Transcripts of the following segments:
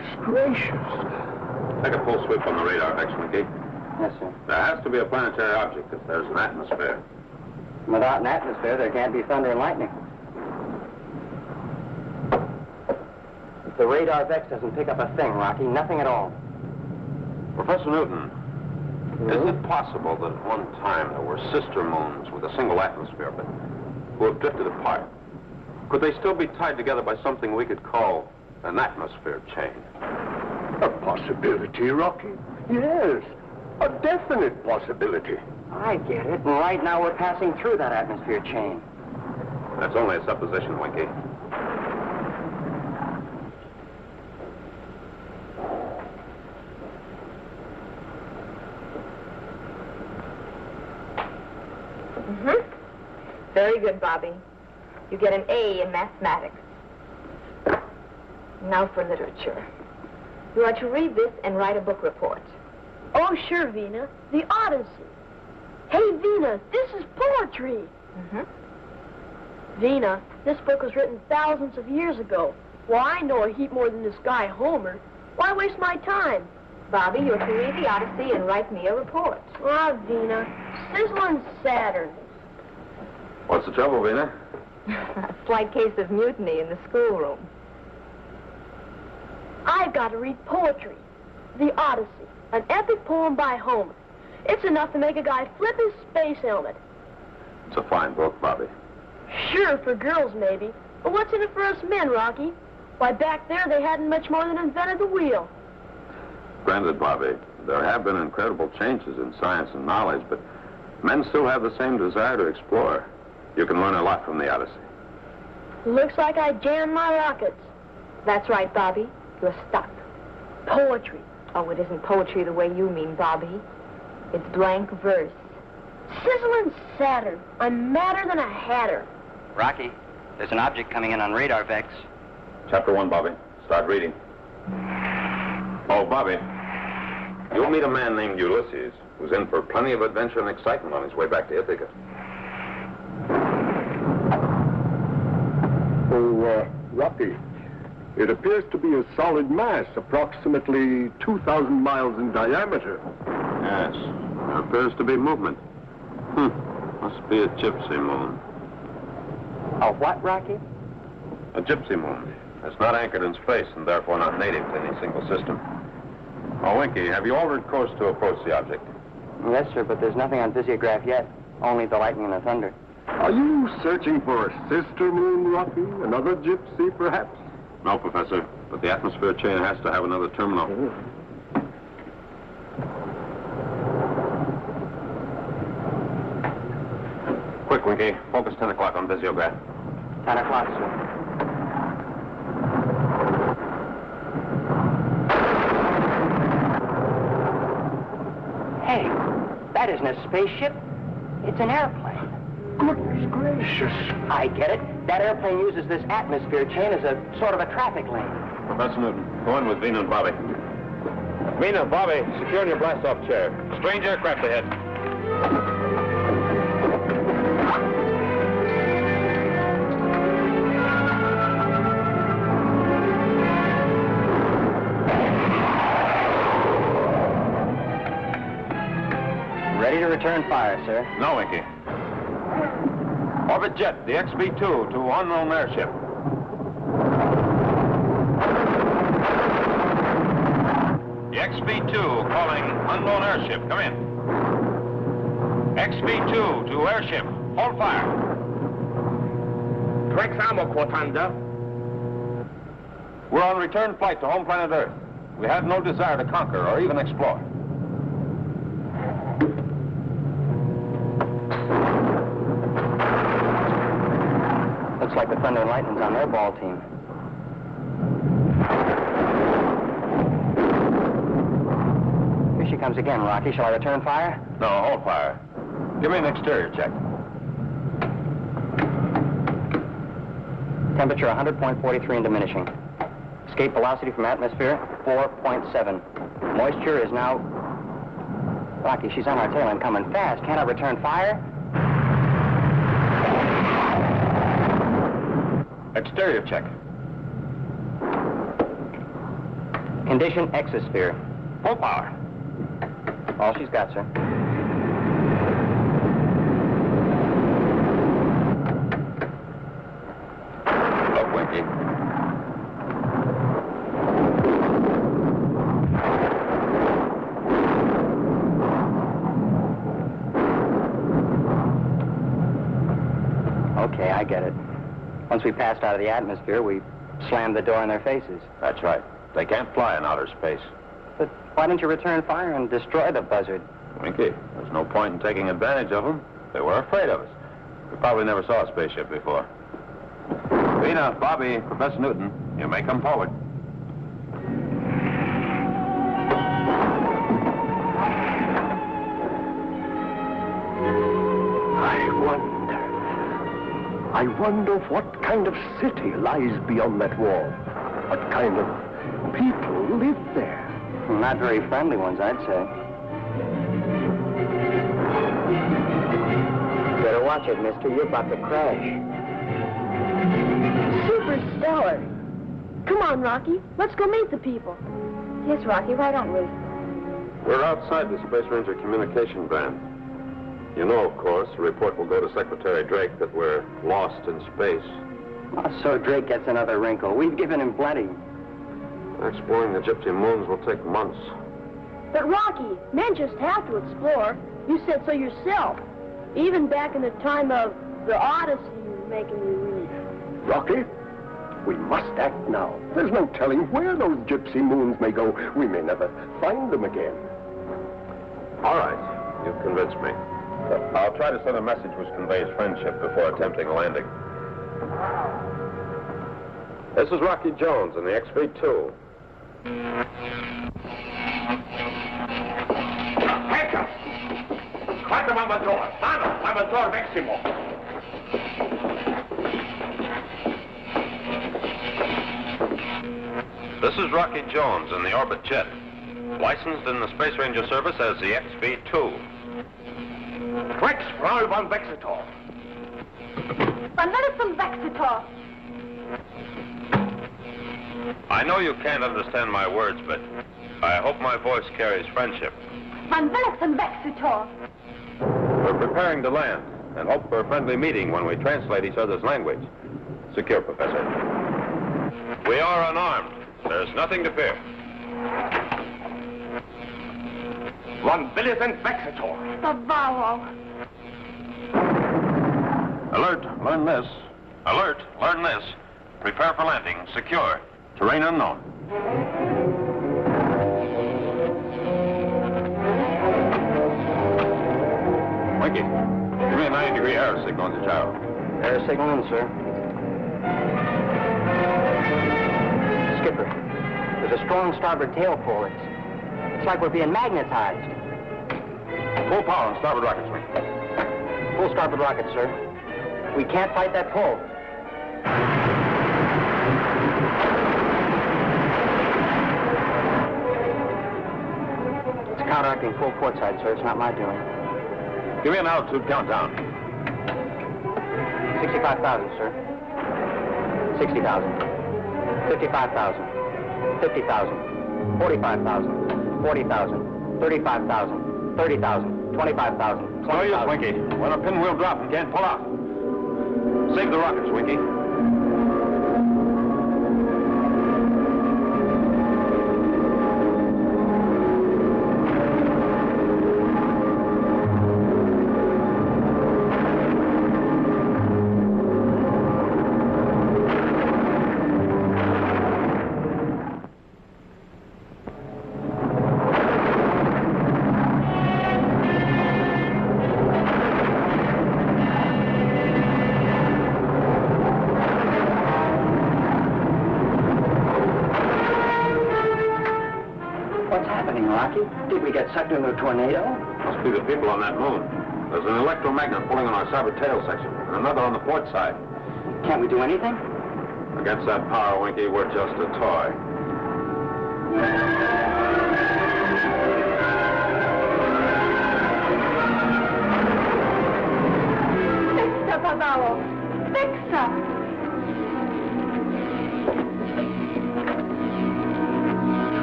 Goodness gracious. Take a full sweep on the radar, Vex, Winky. Yes, sir. There has to be a planetary object if there's an atmosphere. Without an atmosphere, there can't be thunder and lightning. The radar Vex doesn't pick up a thing, Rocky. Nothing at all. Professor Newton, is it possible that at one time there were sister moons with a single atmosphere, but who have drifted apart? Could they still be tied together by something we could call an atmosphere chain? A possibility, Rocky. Yes, a definite possibility. I get it. And right now we're passing through that atmosphere chain. That's only a supposition, Winky. Very good, Bobby. You get an A in mathematics. Now for literature. You are to read this and write a book report. Oh, sure, Vina. The Odyssey. Hey, Vina, this is poetry. Vina, this book was written thousands of years ago. Well, I know a heap more than this guy, Homer. Why waste my time? Bobby, you're to read the Odyssey and write me a report. Ah, Vina, sizzling Saturn. What's the trouble, Vina? A slight case of mutiny in the schoolroom. I've got to read poetry. The Odyssey, an epic poem by Homer. It's enough to make a guy flip his space helmet. It's a fine book, Bobby. Sure, for girls, maybe. But what's in it for us men, Rocky? Why, back there, they hadn't much more than invented the wheel. Granted, Bobby, there have been incredible changes in science and knowledge, but men still have the same desire to explore. You can learn a lot from the Odyssey. Looks like I jammed my rockets. That's right, Bobby. You're stuck. Poetry. Oh, it isn't poetry the way you mean, Bobby. It's blank verse. Sizzling Saturn. I'm madder than a hatter. Rocky, there's an object coming in on radar, Vex. Chapter 1, Bobby. Start reading. Oh, Bobby, you'll meet a man named Ulysses, who's in for plenty of adventure and excitement on his way back to Ithaca. Oh, Rocky, it appears to be a solid mass, approximately 2,000 miles in diameter. Yes, there appears to be movement. Must be a gypsy moon. A what, Rocky? A gypsy moon. It's not anchored in space and therefore not native to any single system. Oh, Winky, have you altered course to approach the object? Yes, sir, but there's nothing on visiograph yet. Only the lightning and the thunder. Are you searching for a sister moon, Rocky? Another gypsy, perhaps? No, Professor, but the atmosphere chain has to have another terminal. Quick, Winky. Focus 10 o'clock on visiograph. 10 o'clock, sir. Hey, that isn't a spaceship. It's an airplane. Goodness gracious. I get it. That airplane uses this atmosphere chain as a sort of a traffic lane. Professor Newton, go in with Vina and Bobby. Vina, Bobby, secure in your blast-off chair. Strange aircraft ahead. Ready to return fire, sir. No, Winky. Orbit jet, the XB-2 to unknown airship. The XB-2 calling unknown airship. Come in. XB-2 to airship. Hold fire. We're on return flight to home planet Earth. We have no desire to conquer or even explore. Looks like the Thunder and Lightning's on their ball team. Here she comes again, Rocky. Shall I return fire? No, hold fire. Give me an exterior check. Temperature 100.43 and diminishing. Escape velocity from atmosphere 4.7. Moisture is now... Rocky, she's on our tail and coming fast. Can't I return fire? Exterior check. Condition exosphere. Full power. All she's got, sir. Look, Winky. Okay, I get it. Once we passed out of the atmosphere, we slammed the door in their faces. That's right. They can't fly in outer space. But why didn't you return fire and destroy the buzzard? Winky, there's no point in taking advantage of them. They were afraid of us. We probably never saw a spaceship before. Vina, Bobby, Professor Newton, you may come forward. I wonder what kind of city lies beyond that wall. What kind of people live there? Not very friendly ones, I'd say. Better watch it, mister. You're about to crash. Superstellar. Come on, Rocky. Let's go meet the people. Yes, Rocky, why don't we? We're outside the Space Ranger communication band. You know, of course, the report will go to Secretary Drake that we're lost in space. Oh, so Drake gets another wrinkle. We've given him plenty. Exploring the Gypsy moons will take months. But Rocky, men just have to explore. You said so yourself. Even back in the time of the Odyssey you were making me read. Rocky, we must act now. There's no telling where those Gypsy moons may go. We may never find them again. All right, you've convinced me. I'll try to send a message which conveys friendship before attempting a landing. This is Rocky Jones in the XV-2. Petra! Quanto Mamador! Mano! Mamador Maximo! This is Rocky Jones in the Orbit Jet, licensed in the Space Ranger service as the XV-2. Rex Frau von Vexitor! Van Velsen Vexitor! I know you can't understand my words, but I hope my voice carries friendship. Van Velsen Vexitor! We're preparing to land and hope for a friendly meeting when we translate each other's language. Secure, Professor. We are unarmed. There's nothing to fear. Von Velsen Vexitor! Savaro! Alert, learn this. Alert, learn this. Prepare for landing. Secure. Terrain unknown. Winky, give me a 90-degree error signal in the gyro. Air signal in, sir. Skipper, there's a strong starboard tail pull. It's like we're being magnetized. Full power on starboard rocket swing. Full starboard rocket, sir. We can't fight that pull. It's counteracting full port side, sir. It's not my doing. Give me an altitude countdown. 65,000, sir. 60,000. 55,000. 50,000. 45,000. 40,000. 35,000. 30,000. 25,000. No use, Winky. When a pinwheel drop and can't pull out. Save the rockets, Winky. Did we get sucked into a tornado? Must be the people on that moon. There's an electromagnet pulling on our starboard tail section, and another on the port side. Can't we do anything? Against that power, Winky, we're just a toy. Fixa, Pavaro! Fixa!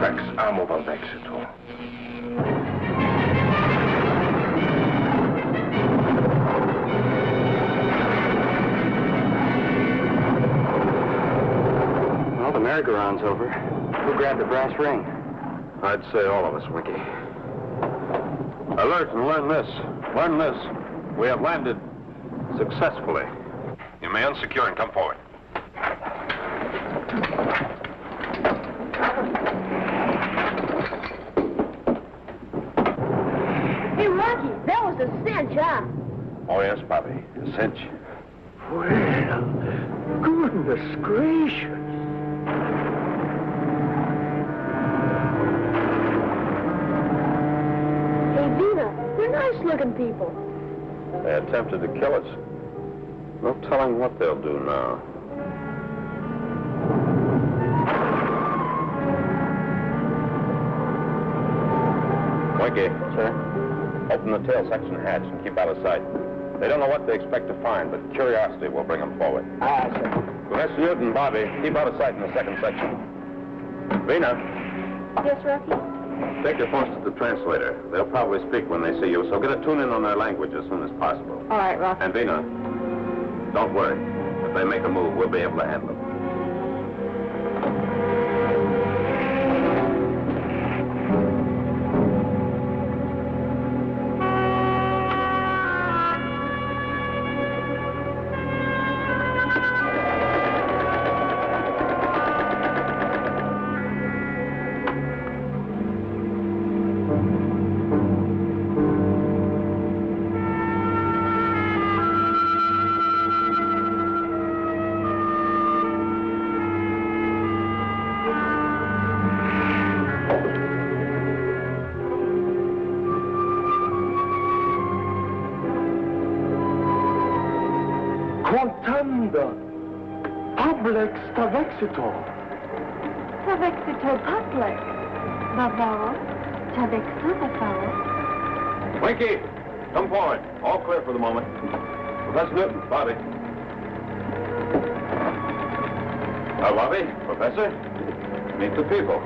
Rex amo van Vexetor. Well, the merry-go-round's over. Who grabbed the brass ring? I'd say all of us, Winky. Alert and learn this. Learn this. We have landed successfully. You may unsecure and come forward. Hey, Rocky, that was a cinch, huh? Oh, yes, Bobby. A cinch. Well, goodness gracious. Hey, Vina, they're nice-looking people. They attempted to kill us. No telling what they'll do now. Winky. Sir? Open the tail section hatch and keep out of sight. They don't know what they expect to find, but curiosity will bring them forward. Aye, sir. Professor Newton, Bobby, keep out of sight in the second section. Vina, Yes, Rocky? take your phones to the translator. They'll probably speak when they see you, so get a tune in on their language as soon as possible. All right, Rocky. And Vina, don't worry. If they make a move, we'll be able to handle them. Quantanda. Public Stavexitor. Tavexitor public. Bavaro. Tavexutafaro. Winky, come forward. All clear for the moment. Professor Newton, Bobby. Bobby, Professor, meet the people.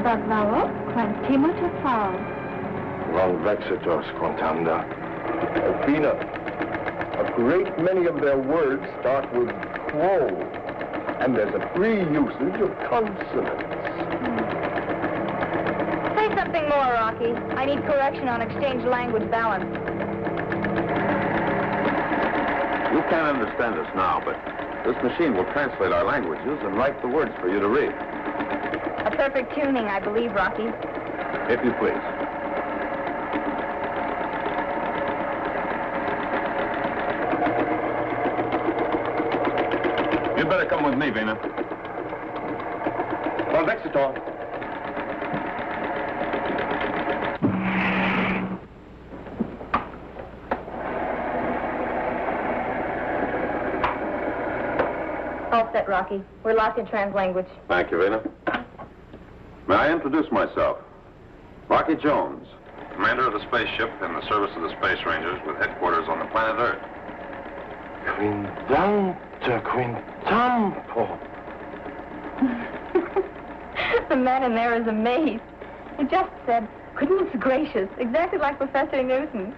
Bavaro. Quantimutafaro. Van Vexitors, Quantanda. Vina, a great many of their words start with quo, and there's a free usage of consonants. Say something more, Rocky. I need correction on exchange language balance. You can't understand us now, but this machine will translate our languages and write the words for you to read. A perfect tuning, I believe, Rocky. If you please. You'd better come with me, Vina. Von Vexetor. All set, Rocky. We're locked in trans language. Thank you, Vina. May I introduce myself? Rocky Jones, commander of the spaceship in the service of the Space Rangers with headquarters on the planet Earth. Quindanta, Quintampo. The man in there is amazed. He just said, goodness gracious, exactly like Professor Newton.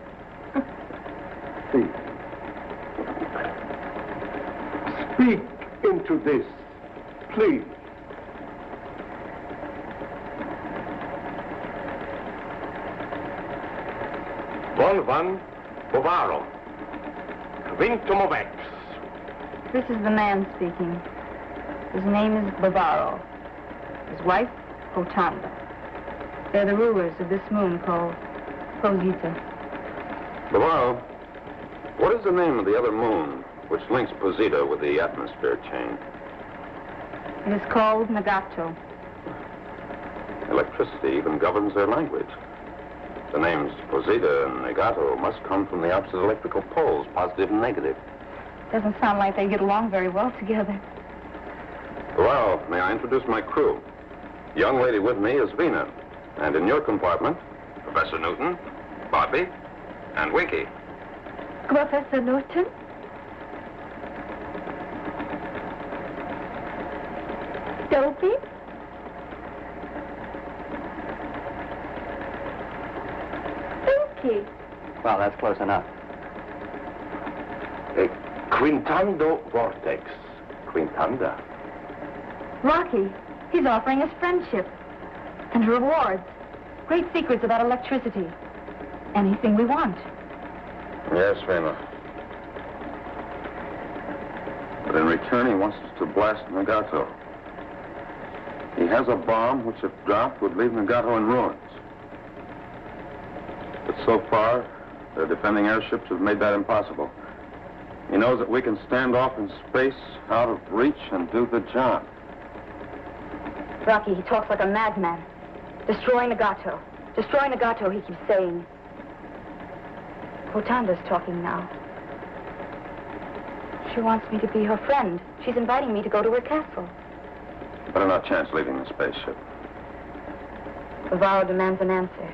Speak. Speak into this, please. Volvan Bovaro. Quintumovex. This is the man speaking. His name is Bavaro. His wife, Hotanda. They're the rulers of this moon called Posita. Bavaro, what is the name of the other moon which links Posita with the atmosphere chain? It is called Nagato. Electricity even governs their language. The names Posita and Negato must come from the opposite electrical poles, positive and negative. Doesn't sound like they get along very well together. Well, may I introduce my crew? The young lady with me is Vina. And in your compartment, Professor Newton, Bobby, and Winky. Professor Newton? Dopey? Rocky. Well, that's close enough. Quintando vortex. Quintanda. Rocky, he's offering us friendship and rewards. Great secrets about electricity. Anything we want. Yes, Vena. But in return, he wants us to blast Nagato. He has a bomb which, if dropped, would leave Nagato in ruins. But so far, their defending airships have made that impossible. He knows that we can stand off in space, out of reach, and do the job. Rocky, he talks like a madman. Destroy Nagato. Destroy Nagato, he keeps saying. Kotanda's talking now. She wants me to be her friend. She's inviting me to go to her castle. Better not chance leaving the spaceship. Bavaro demands an answer.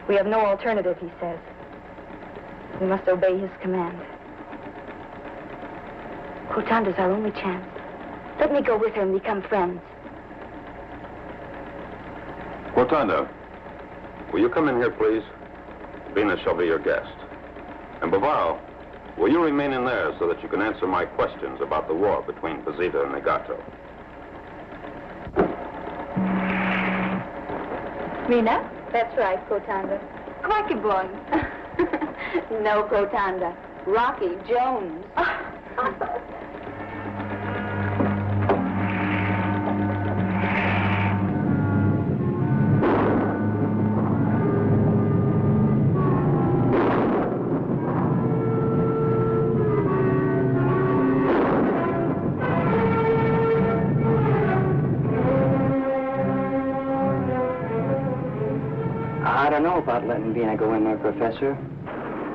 We have no alternative, he says. We must obey his command. Kotanda's our only chance. Let me go with her and become friends. Kotanda, will you come in here, please? Venus shall be your guest. And Bavaro, will you remain in there so that you can answer my questions about the war between Pazita and Nagato? Rena? That's right, Kotanda. Quackabon. No, Kotanda. Rocky Jones. I don't know about letting Vina go in there, Professor.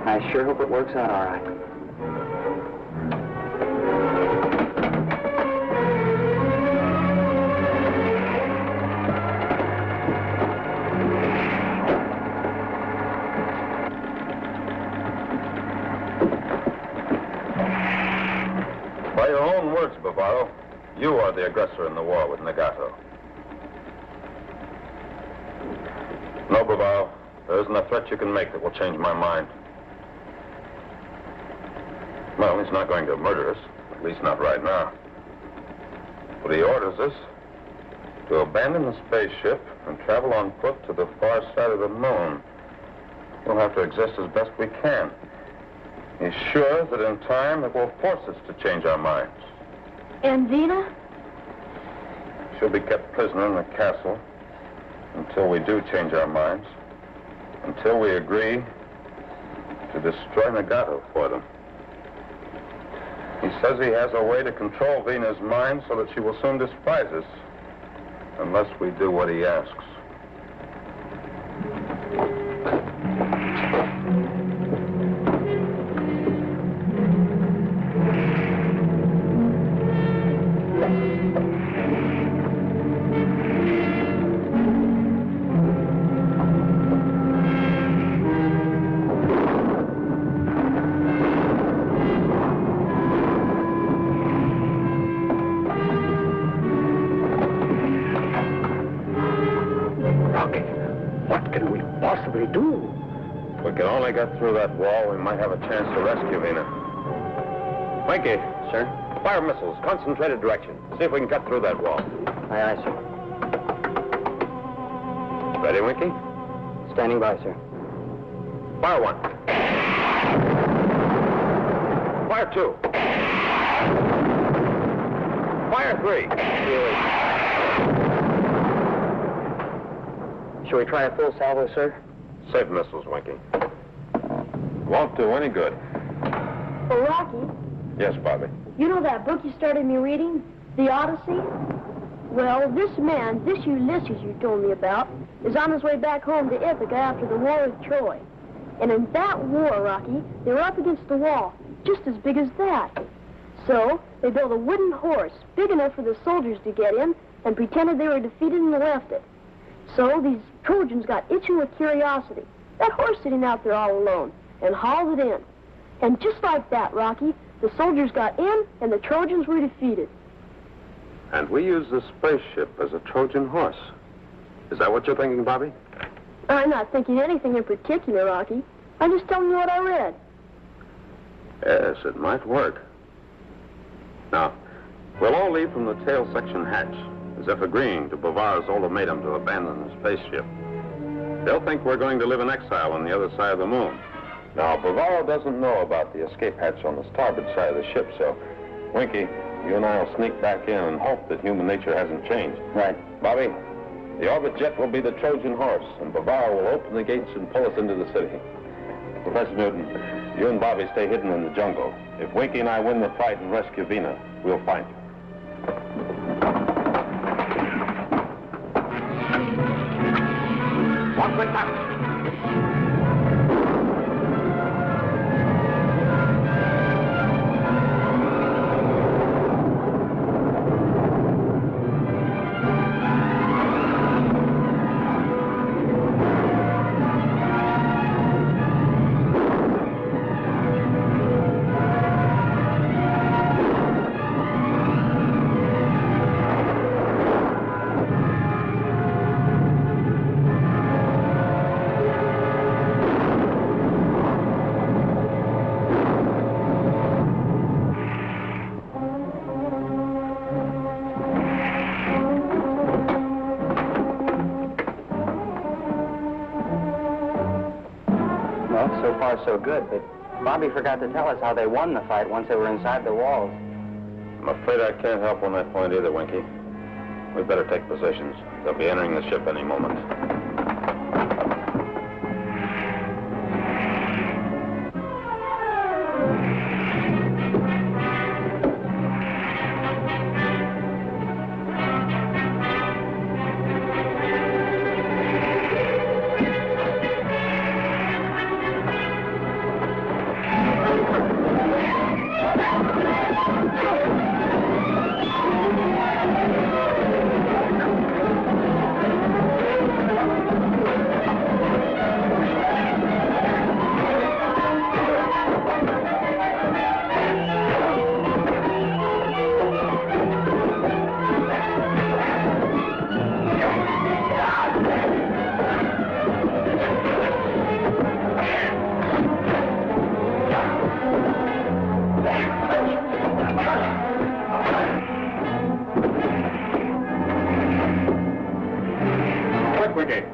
I sure hope it works out all right. By your own words, Bavaro, you are the aggressor in the war with Nagato. No, Bavaro, there isn't a threat you can make that will change my mind. Well, he's not going to murder us, at least not right now. But he orders us to abandon the spaceship and travel on foot to the far side of the moon. We'll have to exist as best we can. He's sure that in time it will force us to change our minds. And Vina? She'll be kept prisoner in the castle until we do change our minds, until we agree to destroy Nagato for them. He says he has a way to control Vina's mind so that she will soon despise us, unless we do what he asks. Get through that wall, we might have a chance to rescue Vina. Winky. Sir? Fire missiles, concentrated direction. See if we can cut through that wall. Aye, aye, sir. Ready, Winky? Standing by, sir. Fire one. Fire two. Fire three. Shall we try a full salvo, sir? Save missiles, Winky. Won't do any good. Well, Rocky, Yes, Bobby. you know that book you started me reading? The Odyssey? Well, this man, this Ulysses you told me about, is on his way back home to Ithaca after the War of Troy. And in that war, Rocky, they were up against the wall, just as big as that. So, they built a wooden horse, big enough for the soldiers to get in, and pretended they were defeated and left it. So, these Trojans got itching with curiosity. That horse sitting out there all alone, and hauled it in. And just like that, Rocky, the soldiers got in, and the Trojans were defeated. And we use the spaceship as a Trojan horse. Is that what you're thinking, Bobby? I'm not thinking anything in particular, Rocky. I'm just telling you what I read. Yes, it might work. Now, we'll all leave from the tail section hatch, as if agreeing to Bavar's ultimatum to abandon the spaceship. They'll think we're going to live in exile on the other side of the moon. Now, Bavar doesn't know about the escape hatch on the starboard side of the ship, so, Winky, you and I will sneak back in and hope that human nature hasn't changed. Right. Bobby, the orbit jet will be the Trojan horse, and Bavar will open the gates and pull us into the city. Professor Newton, you and Bobby stay hidden in the jungle. If Winky and I win the fight and rescue Vina, we'll find you. One quick time. So far, so good, but Bobby forgot to tell us how they won the fight once they were inside the walls. I'm afraid I can't help on that point either, Winky. We'd better take positions. They'll be entering the ship any moment.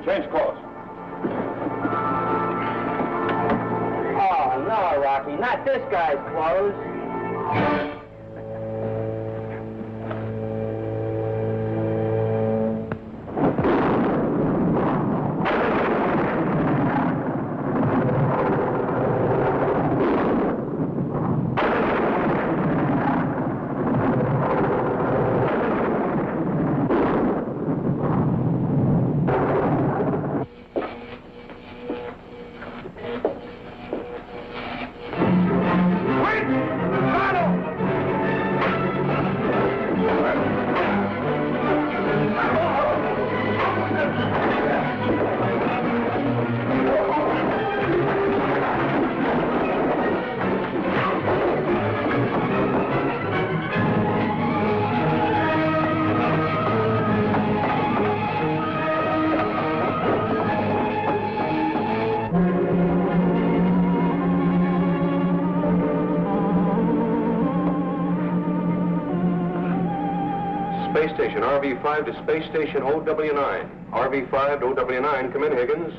Change course. Oh, no, Rocky, not this guy's clothes. Space Station RV-5 to Space Station OW9. RV-5 to OW9, come in, Higgins.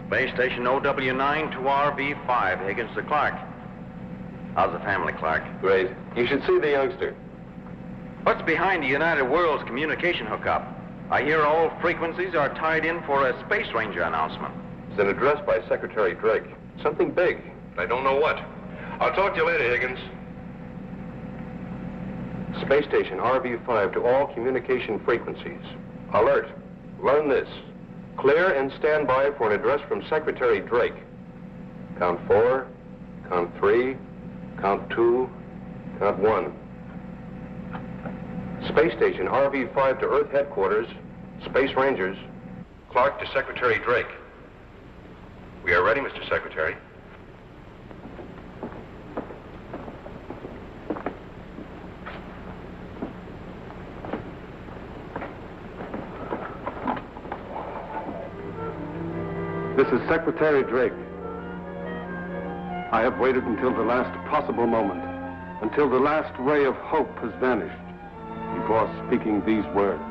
Space Station OW9 to RV-5, Higgins to Clark. How's the family, Clark? Great. You should see the youngster. What's behind the United Worlds communication hookup? I hear all frequencies are tied in for a Space Ranger announcement. It's an address by Secretary Drake. Something big. I don't know what. I'll talk to you later, Higgins. Space Station RV-5 to all communication frequencies. Alert. Learn this. Clear and stand by for an address from Secretary Drake. Count 4, count 3, count 2, count 1. Space Station RV-5 to Earth Headquarters, Space Rangers. Clark to Secretary Drake. We are ready, Mr. Secretary. is Secretary Drake. I have waited until the last possible moment, until the last ray of hope has vanished, before speaking these words.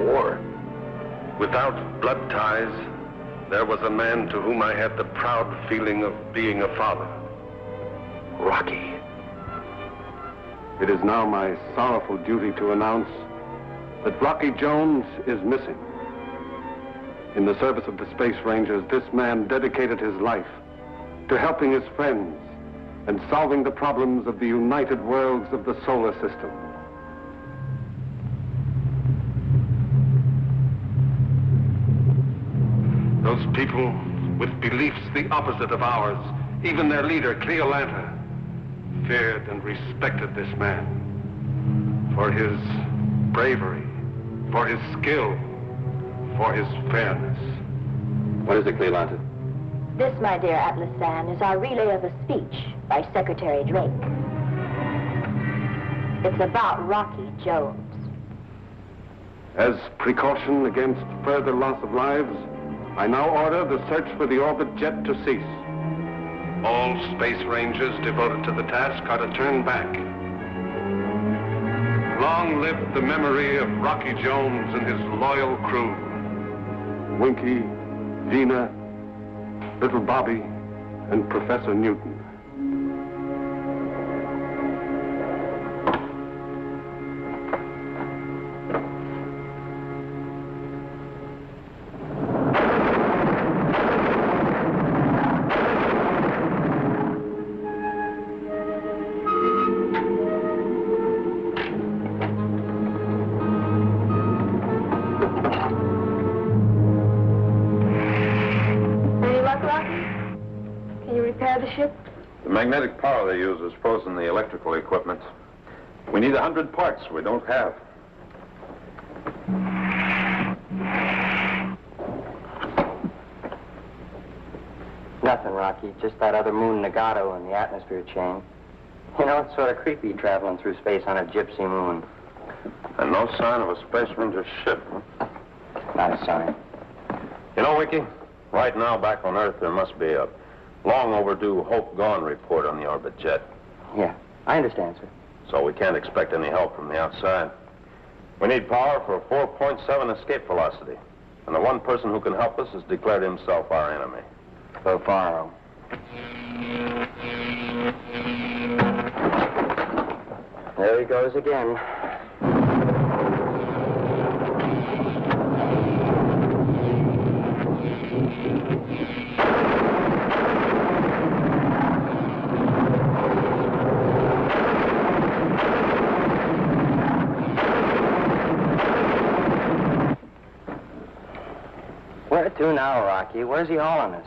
War. Without blood ties, there was a man to whom I had the proud feeling of being a father. Rocky. It is now my sorrowful duty to announce that Rocky Jones is missing. In the service of the Space Rangers, this man dedicated his life to helping his friends and solving the problems of the united worlds of the solar system. Those people with beliefs the opposite of ours, even their leader, Cleolanta, feared and respected this man for his bravery, for his skill, for his fairness. What is it, Cleolanta? This, my dear Atlas San, is our relay of a speech by Secretary Drake. It's about Rocky Jones. As precaution against further loss of lives, I now order the search for the orbit jet to cease. All Space Rangers devoted to the task are to turn back. Long live the memory of Rocky Jones and his loyal crew. Winky, Gina, Little Bobby, and Professor Newton. The magnetic power they use has frozen the electrical equipment. We need 100 parts we don't have. Nothing, Rocky. Just that other moon Nagato in the atmosphere chain. You know, it's sort of creepy traveling through space on a gypsy moon. And no sign of a Space Ranger ship, huh? Not a sign. You know, Winky, right now back on Earth there must be a long overdue Hope Gone report on the orbit jet. Yeah, I understand, sir. So we can't expect any help from the outside. We need power for a 4.7 escape velocity. And the one person who can help us has declared himself our enemy. Bavaro. There he goes again. Where to now, Rocky? Where's he hauling us?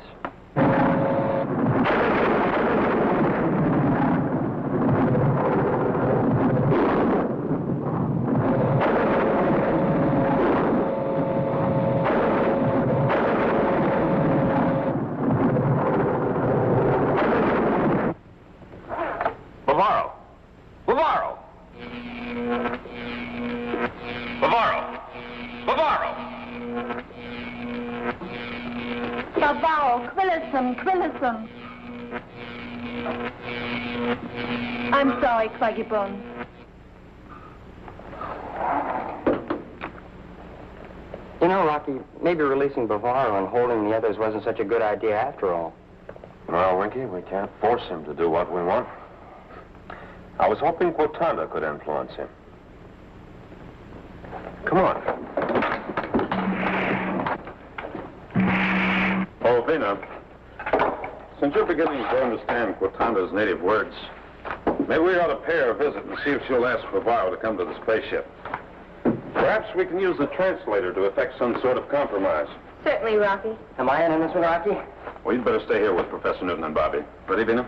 Bavaro! Bavaro! Bavaro! Bavaro! Bavaro, Quillison. I'm sorry, Cluggy Bones. You know, Rocky, maybe releasing Bavaro and holding the others wasn't such a good idea after all. Well, Winky, we can't force him to do what we want. I was hoping Quotanda could influence him. Come on. Oh, Vina, since you're beginning to understand Quotanda's native words, maybe we ought to pay her a visit and see if she'll ask Bavaro to come to the spaceship. Perhaps we can use the translator to effect some sort of compromise. Certainly, Rocky. Am I in this one, Rocky? Well, you'd better stay here with Professor Newton and Bobby. Ready, Vina?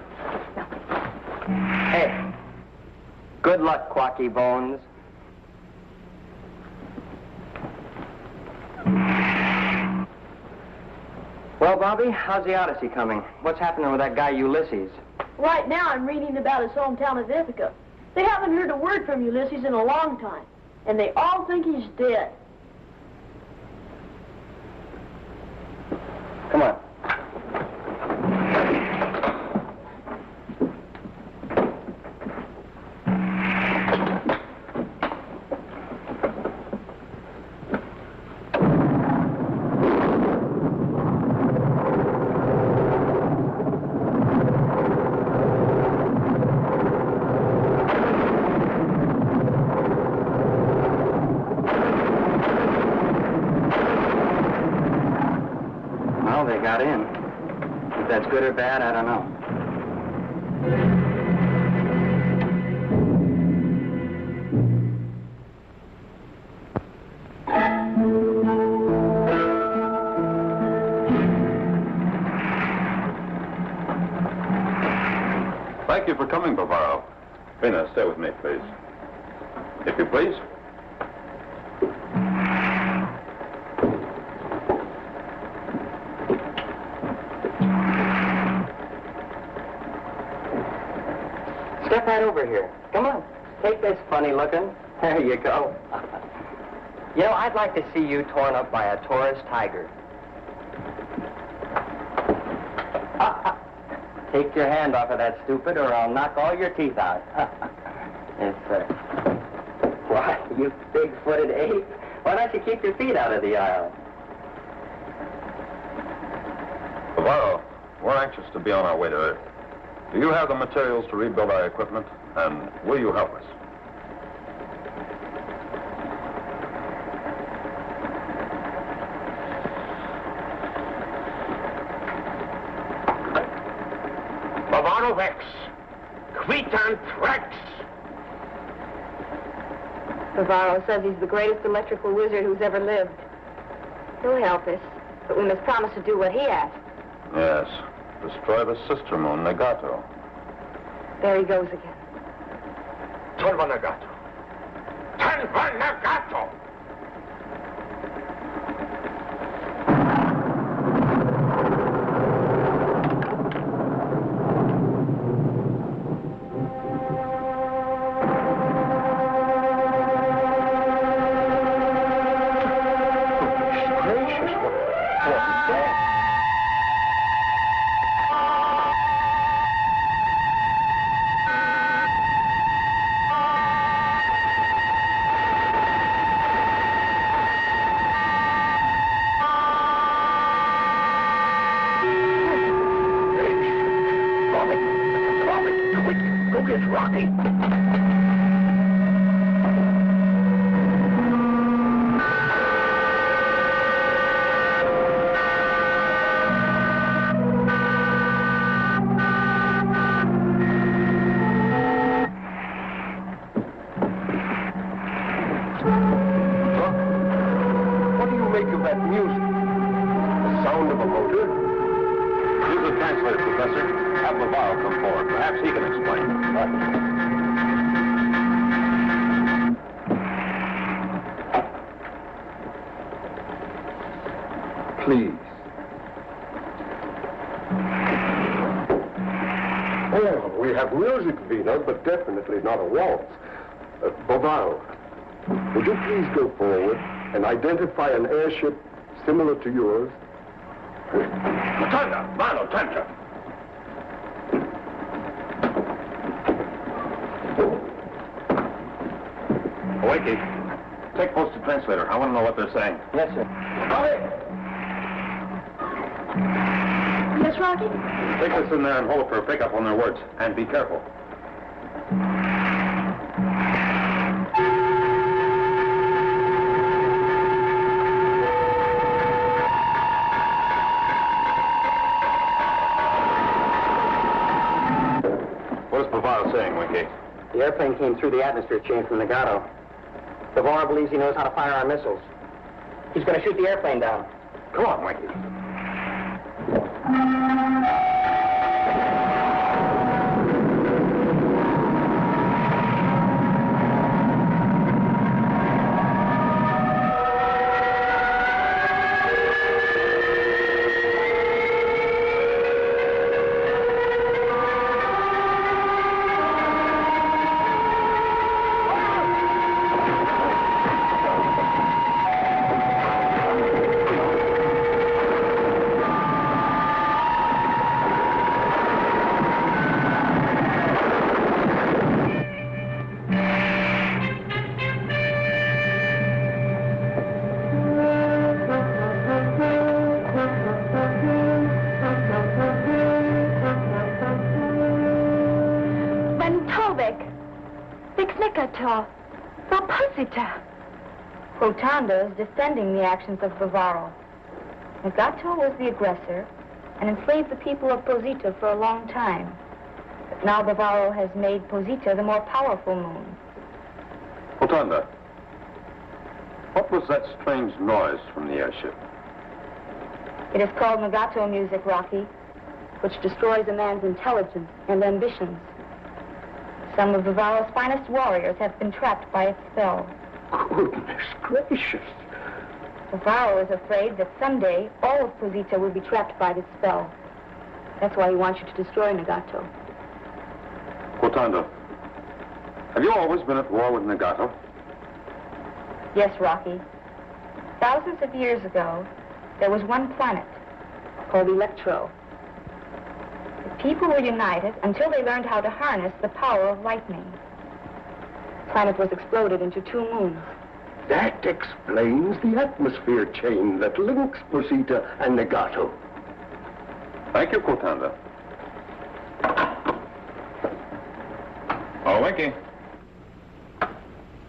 Hey. Good luck, Quacky Bones. Well, Bobby, how's the Odyssey coming? What's happening with that guy Ulysses? Right now, I'm reading about his hometown of Ithaca. They haven't heard a word from Ulysses in a long time, and they all think he's dead. Come on. They got in. If that's good or bad, I don't know. Thank you for coming, Bavaro. Vina, stay with me, please. If you please. Step right over here. Come on. Take this funny looking. There you go. You know, I'd like to see you torn up by a Taurus tiger. Take your hand off of that, stupid, or I'll knock all your teeth out. Why, you big-footed ape. Why don't you keep your feet out of the aisle? Bavaro, we're anxious to be on our way to Earth. Do you have the materials to rebuild our equipment? And will you help us? Bavaro Vex. Quitan Trex. Bavaro says he's the greatest electrical wizard who's ever lived. He'll help us, but we must promise to do what he asks. Yes. Destroy the sister moon, Negato. There he goes again. Torva Nagato. Torva Nagato! Please. Oh, we have music, Vina, but definitely not a waltz. Bavaro, would you please go forward and identify an airship similar to yours? Matanda, Mano, Tantra. Wakey, take post to translator. I want to know what they're saying. Yes, sir. Yes, Rocky? Take this in there and hold it for a pickup on their words. And be careful. What is Bavaro saying, Wakey? The airplane came through the atmosphere chain from Nagato. Bavaro believes he knows how to fire our missiles. He's going to shoot the airplane down. Come on, Wakey. Tovek, Vixnikato, Rapusita. Rotunda is defending the actions of Bavaro. Nagato was the aggressor and enslaved the people of Posita for a long time. But now Bavaro has made Posita the more powerful moon. Rotunda, what was that strange noise from the airship? It is called Nagato music, Rocky, which destroys a man's intelligence and ambitions. Some of Bavaro's finest warriors have been trapped by its spell. Goodness gracious. Bavaro is afraid that someday all of Posita will be trapped by this spell. That's why he wants you to destroy Nagato. Rotunda, have you always been at war with Nagato? Yes, Rocky. Thousands of years ago, there was one planet called Electro. The people were united until they learned how to harness the power of lightning. The planet was exploded into 2 moons. That explains the atmosphere chain that links Posita and Nagato. Thank you, Rotunda. Oh, Winky.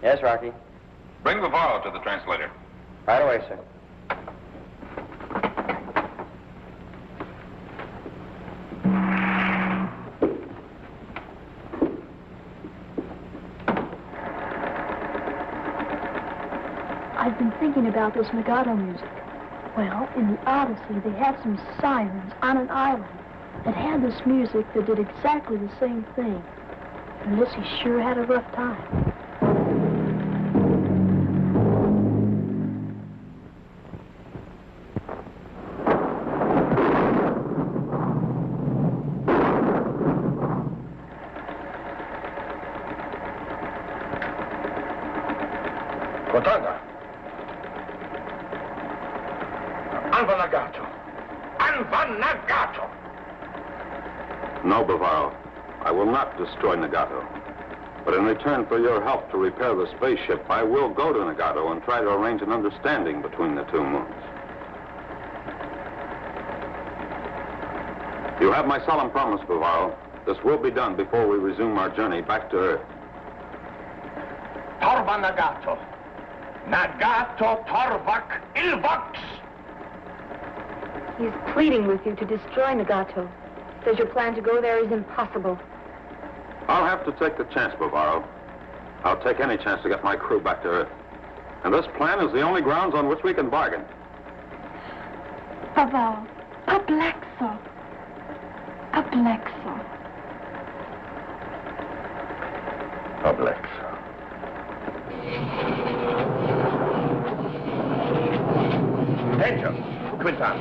Yes, Rocky. Bring Bavaro to the translator. Right away, sir. I've been thinking about this Nagato music. Well, in the Odyssey, they had some sirens on an island that had this music that did exactly the same thing. Ulysses sure had a rough time. Rotunda. Anvanagato. Anvanagato. No, Bavaro. I will not destroy Nagato. But in return for your help to repair the spaceship, I will go to Nagato and try to arrange an understanding between the 2 moons. You have my solemn promise, Bavaro. This will be done before we resume our journey back to Earth. Torva Nagato. Nagato Torvak Ilvox. He's pleading with you to destroy Nagato. Says your plan to go there is impossible. I'll have to take the chance, Bavaro. I'll take any chance to get my crew back to Earth. And this plan is the only grounds on which we can bargain. Bavaro, Ablexo. Ablexo. Ablexo. Attention, Quintan.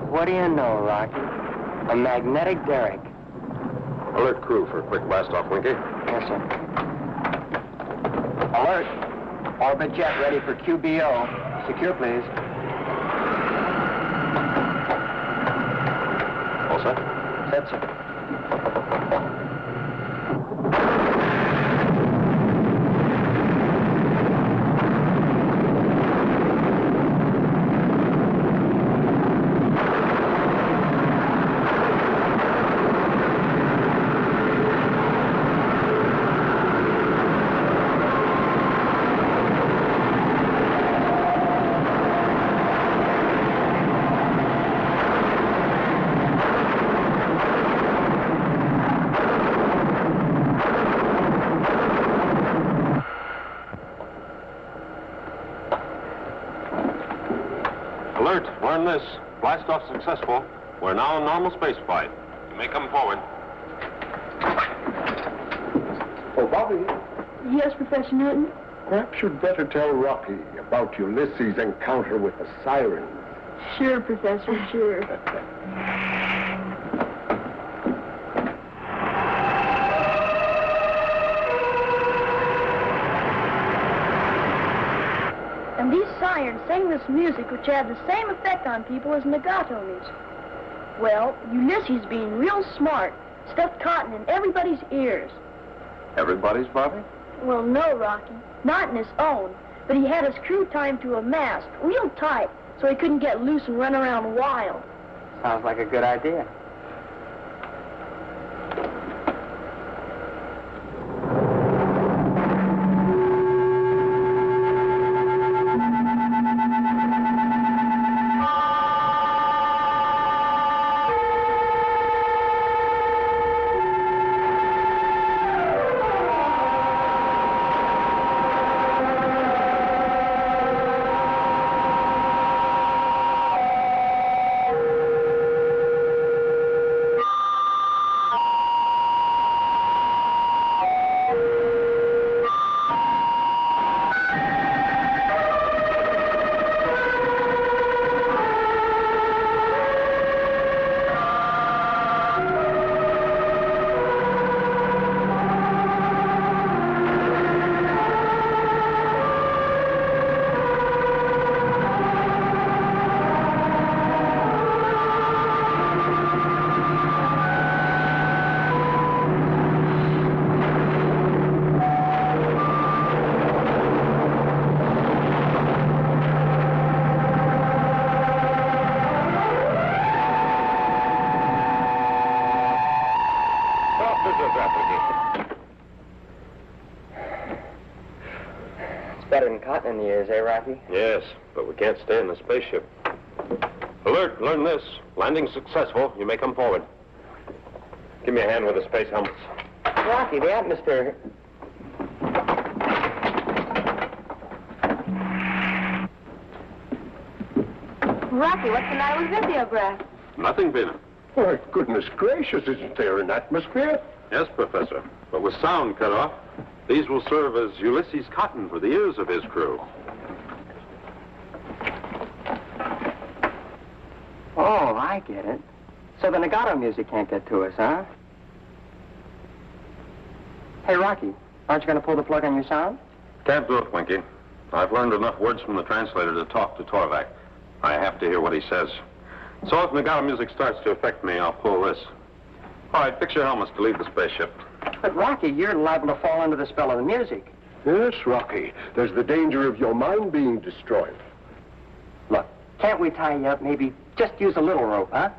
What do you know, Rocky? A magnetic derrick. Alert crew for a quick blast-off, Winky. Yes, sir. Alert. Orbit jet ready for QBO. Secure, please. All set? Set, sir. Learn this. Blast-off successful. We're now in normal space flight. You may come forward. Oh, Bobby, Yes, Professor Newton? perhaps you'd better tell Rocky about Ulysses' encounter with the sirens. Sure, Professor, sure. And these sirens try and sing this music which had the same effect on people as legato music. Well, Ulysses, being real smart, stuffed cotton in everybody's ears. Everybody's, Bobby? Well, no, Rocky. Not in his own. But he had his crew tied to a mast, real tight, so he couldn't get loose and run around wild. Sounds like a good idea. Better than cotton in the ears, eh, Rocky? Yes, but we can't stay in the spaceship. Alert, learn this. Landing successful, you may come forward. Give me a hand with the space helmets. Rocky, the atmosphere... Rocky, what's the matter with Visiograph? Nothing, Bina. Oh, goodness gracious, isn't there an atmosphere? Yes, Professor. But with sound cut off, these will serve as Ulysses' cotton for the ears of his crew. Oh, I get it. So the legato music can't get to us, huh? Hey, Rocky, aren't you going to pull the plug on your sound? Can't do it, Winky. I've learned enough words from the translator to talk to Torvak. I have to hear what he says. So if legato music starts to affect me, I'll pull this. All right, fix your helmets to leave the spaceship. But, Rocky, you're liable to fall under the spell of the music. Yes, Rocky. There's the danger of your mind being destroyed. Look, can't we tie you up? Maybe just use a little rope, huh?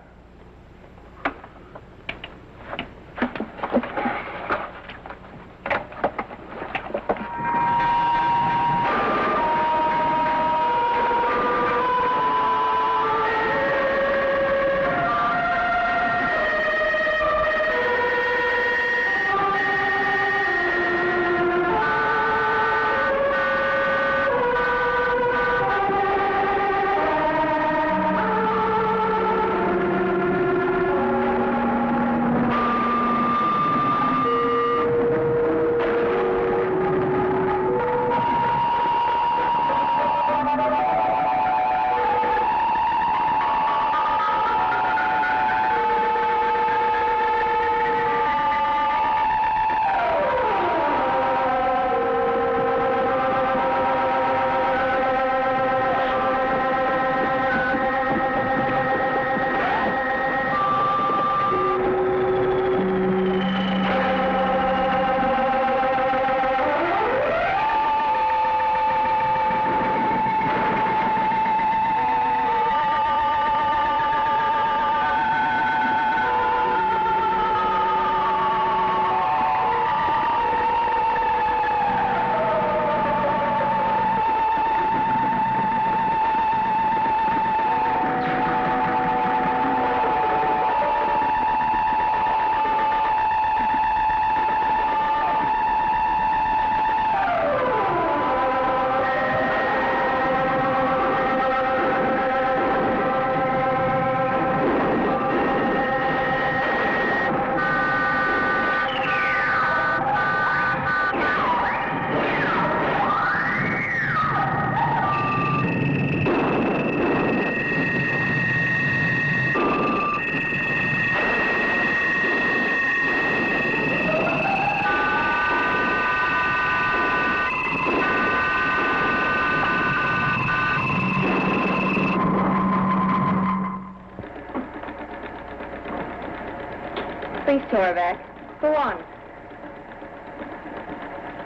Please, Torvac. Go on.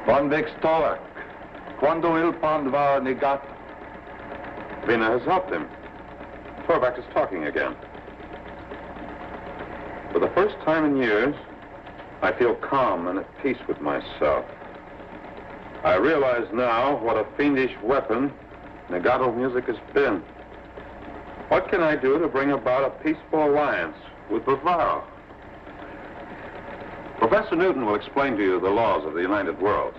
Convex Torvac. Quando il pond va negato. Vina has helped him. Torvac is talking again. For the first time in years, I feel calm and at peace with myself. I realize now what a fiendish weapon Negato music has been. What can I do to bring about a peaceful alliance with Bavaro? Professor Newton will explain to you the laws of the United Worlds.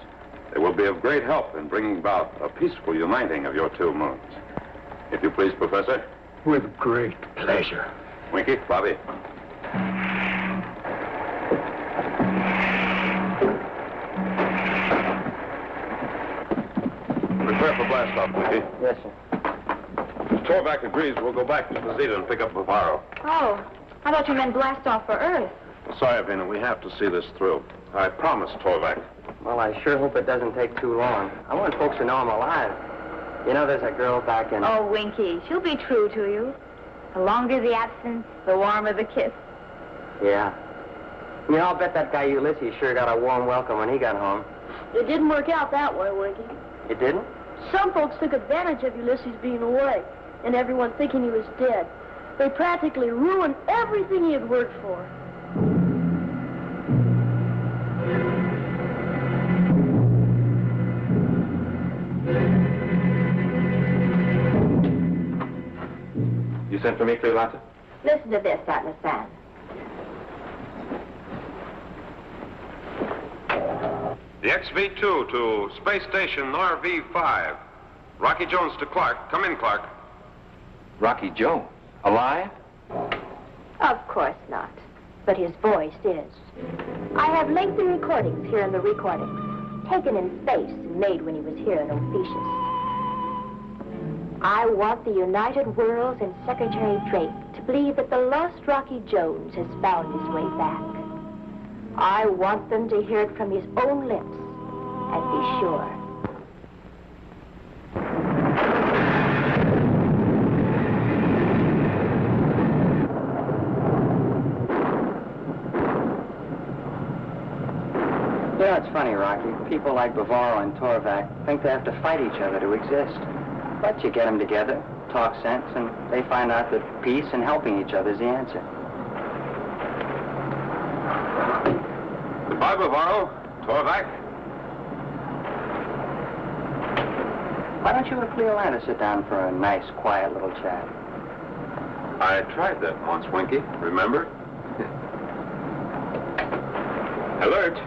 They will be of great help in bringing about a peaceful uniting of your two moons. If you please, Professor. With great pleasure. Winky, Bobby. Prepare for blast-off, Winky. Yes, sir. If Torvac agrees, we'll go back to Zeta and pick up Bavaro. Oh, I thought you meant blast off for Earth. Sorry, Vina, we have to see this through. I promised Torvac. Well, I sure hope it doesn't take too long. I want folks to know I'm alive. You know, there's a girl back in... Oh, Winky, she'll be true to you. The longer the absence, the warmer the kiss. Yeah. You know, I'll bet that guy Ulysses sure got a warm welcome when he got home. It didn't work out that way, Winky. It didn't? Some folks took advantage of Ulysses being away, and everyone thinking he was dead. They practically ruined everything he had worked for. You sent for me, Cleolanta? Listen to this, Atlas San. The XV-2 to Space Station RV-5. Rocky Jones to Clark. Come in, Clark. Rocky Jones? Alive? Of course not. But his voice is. I have lengthy recordings here in the recordings, taken in space and made when he was here in Ophiuchus. I want the United Worlds and Secretary Drake to believe that the lost Rocky Jones has found his way back. I want them to hear it from his own lips and be sure. You know, it's funny, Rocky. People like Bavaro and Torvac think they have to fight each other to exist. But you get them together, talk sense, and they find out that peace and helping each other is the answer. Goodbye, Bavaro. Torvac. Why don't you and Cleolanta sit down for a nice, quiet little chat? I tried that once, Winky. Remember? Alert.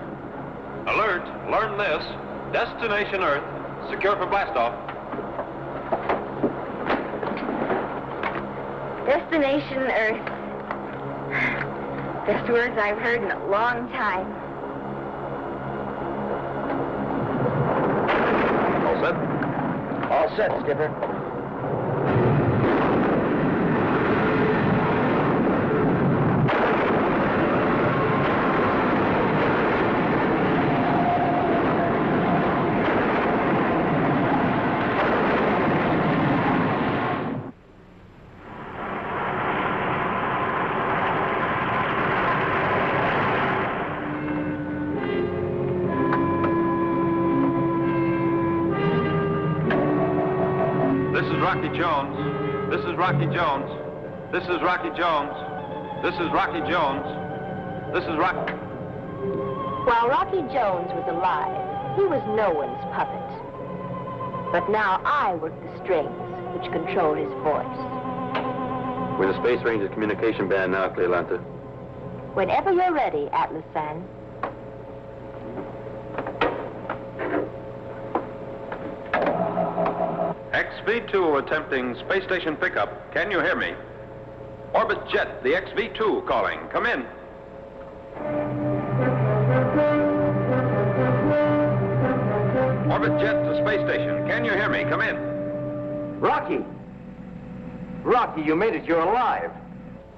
Alert. Learn this. Destination Earth. Secure for blastoff. Destination Earth. Best words I've heard in a long time. All set? All set, Skipper. Rocky Jones. This is Rocky Jones. This is Rocky Jones. This is Rocky Jones. This is Rocky... While Rocky Jones was alive, he was no one's puppet. But now I work the strings which control his voice. We're the Space Rangers communication band now, Cleolanta. Whenever you're ready, Atlas San. XV-2 attempting space station pickup. Can you hear me? Orbit Jet, the XV-2 calling. Come in. Orbit Jet to space station. Can you hear me? Come in. Rocky! Rocky, you made it. You're alive.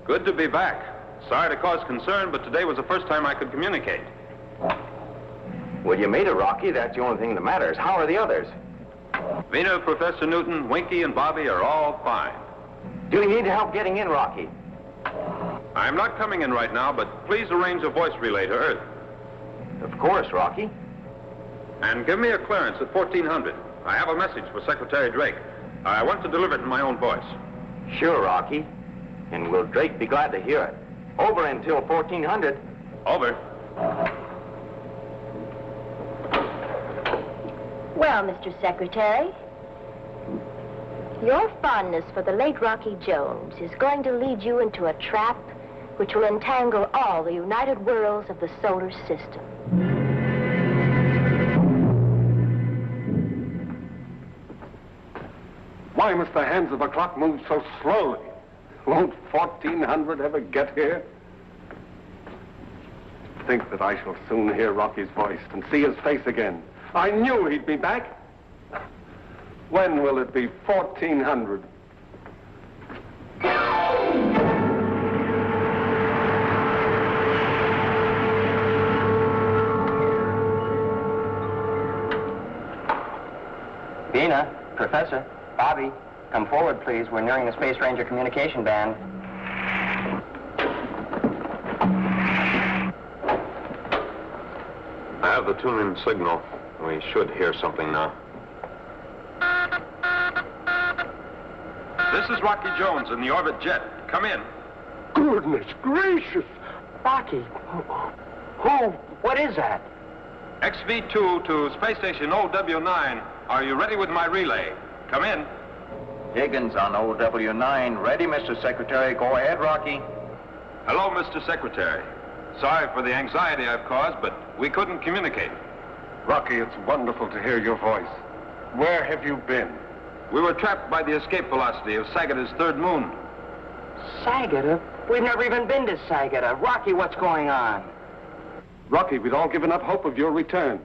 Good to be back. Sorry to cause concern, but today was the first time I could communicate. Well, you made it, Rocky. That's the only thing that matters. How are the others? Vina, Professor Newton, Winky, and Bobby are all fine. Do you need help getting in, Rocky? I'm not coming in right now, but please arrange a voice relay to Earth. Of course, Rocky. And give me a clearance at 1400. I have a message for Secretary Drake. I want to deliver it in my own voice. Sure, Rocky. And will Drake be glad to hear it? Over until 1400. Over. Well, Mr. Secretary, your fondness for the late Rocky Jones is going to lead you into a trap which will entangle all the united worlds of the solar system. Why must the hands of a clock move so slowly? Won't 1400 ever get here? Think that I shall soon hear Rocky's voice and see his face again. I knew he'd be back. When will it be 1400? Bina, Professor, Bobby, come forward, please. We're nearing the Space Ranger communication band. I have the tune-in signal. We should hear something now. This is Rocky Jones in the orbit jet. Come in. Goodness gracious! Rocky, who? What is that? XV2 to Space Station OW9. Are you ready with my relay? Come in. Higgins on OW9. Ready, Mr. Secretary. Go ahead, Rocky. Hello, Mr. Secretary. Sorry for the anxiety I've caused, but we couldn't communicate. Rocky, it's wonderful to hear your voice. Where have you been? We were trapped by the escape velocity of Sagada's third moon. Sagada? We've never even been to Sagada. Rocky, what's going on? Rocky, we'd all given up hope of your return.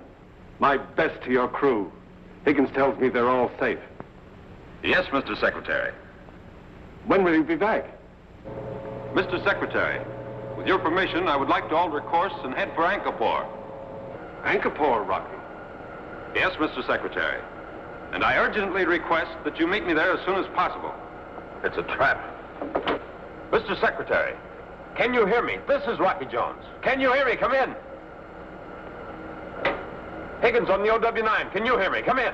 My best to your crew. Higgins tells me they're all safe. Yes, Mr. Secretary. When will you be back? Mr. Secretary, with your permission, I would like to alter course and head for Angkor. Angkor, Rocky. Yes, Mr. Secretary. And I urgently request that you meet me there as soon as possible. It's a trap. Mr. Secretary, can you hear me? This is Rocky Jones. Can you hear me? Come in. Higgins on the OW9. Can you hear me? Come in.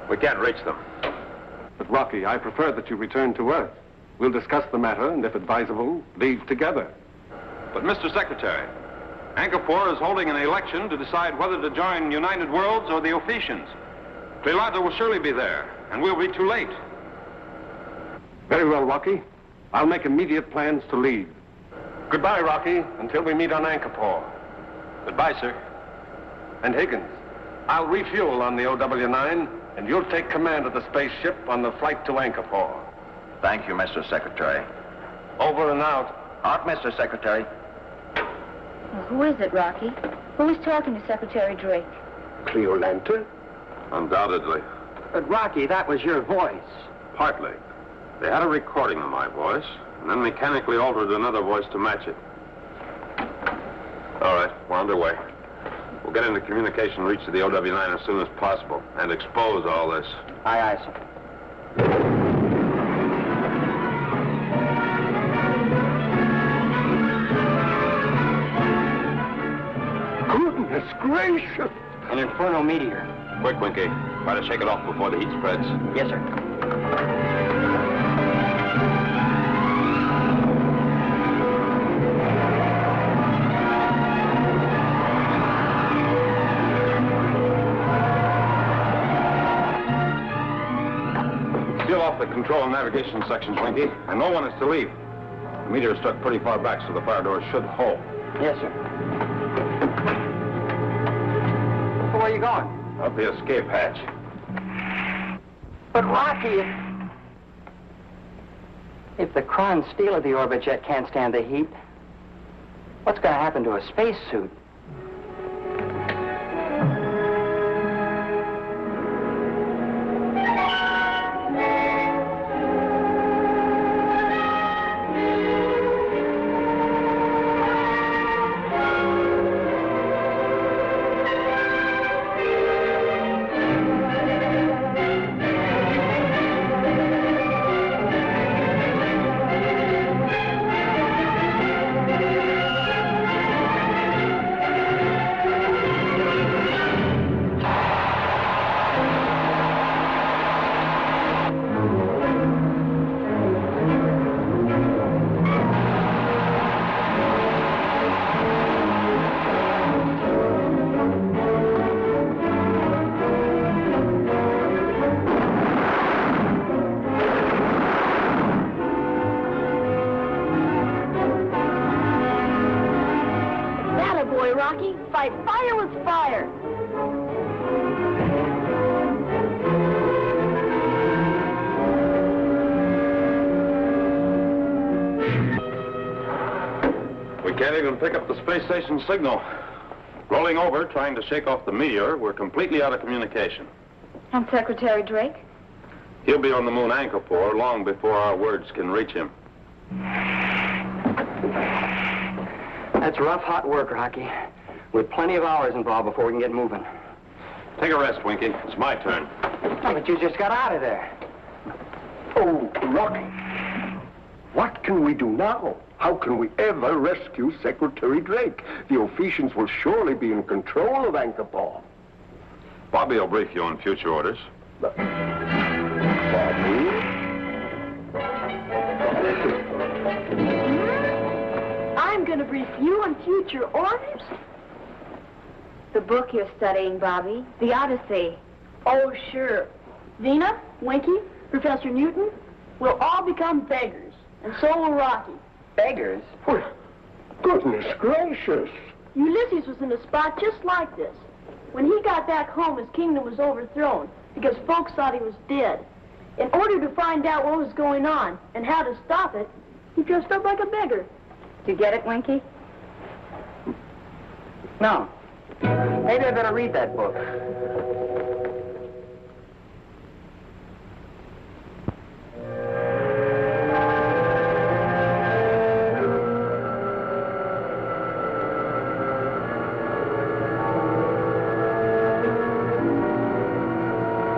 We can't reach them. But, Rocky, I prefer that you return to Earth. We'll discuss the matter, and if advisable, leave together. But, Mr. Secretary, Angkor is holding an election to decide whether to join United Worlds or the Ophicians. Cleolata will surely be there, and we'll be too late. Very well, Rocky. I'll make immediate plans to leave. Goodbye, Rocky, until we meet on Angkor. Goodbye, sir. And Higgins, I'll refuel on the OW9, and you'll take command of the spaceship on the flight to Angkor. Thank you, Mr. Secretary. Over and out. Out, Mr. Secretary. Well, who is it, Rocky? Who is talking to Secretary Drake? Cleolanta? Undoubtedly. But, Rocky, that was your voice. Partly. They had a recording of my voice, and then mechanically altered another voice to match it. All right, we're underway. We'll get into communication, reach to the OW9 as soon as possible, and expose all this. Aye, aye, sir. Goodness gracious! An inferno meteor. Quick, Winky. Try to shake it off before the heat spreads. Yes, sir. Seal off the control and navigation sections, Winky, and no one is to leave. The meteor struck pretty far back, so the fire doors should hold. Yes, sir. Where are you going? Up the escape hatch. But, Rocky, if the Kron steel of the orbit jet can't stand the heat, what's going to happen to a spacesuit? fight fire with fire. We can't even pick up the space station signal. Rolling over, trying to shake off the meteor, we're completely out of communication. And Secretary Drake? He'll be on the moon Anchorpore long before our words can reach him. That's rough, hot work, Rocky. With plenty of hours involved before we can get moving. Take a rest, Winky. It's my turn. Oh, but you just got out of there. Oh, Rocky. What can we do now? How can we ever rescue Secretary Drake? The Ophicians will surely be in control of Anchorpore. Bobby will brief you on future orders. Bobby? I'm going to brief you on future orders. The book you're studying, Bobby, the Odyssey. Oh, sure. Vina, Winky, Professor Newton, we'll all become beggars, and so will Rocky. Beggars? Well, goodness gracious. Ulysses was in a spot just like this. When he got back home, his kingdom was overthrown because folks thought he was dead. In order to find out what was going on and how to stop it, he dressed up like a beggar. Do you get it, Winky? No. Maybe I better read that book.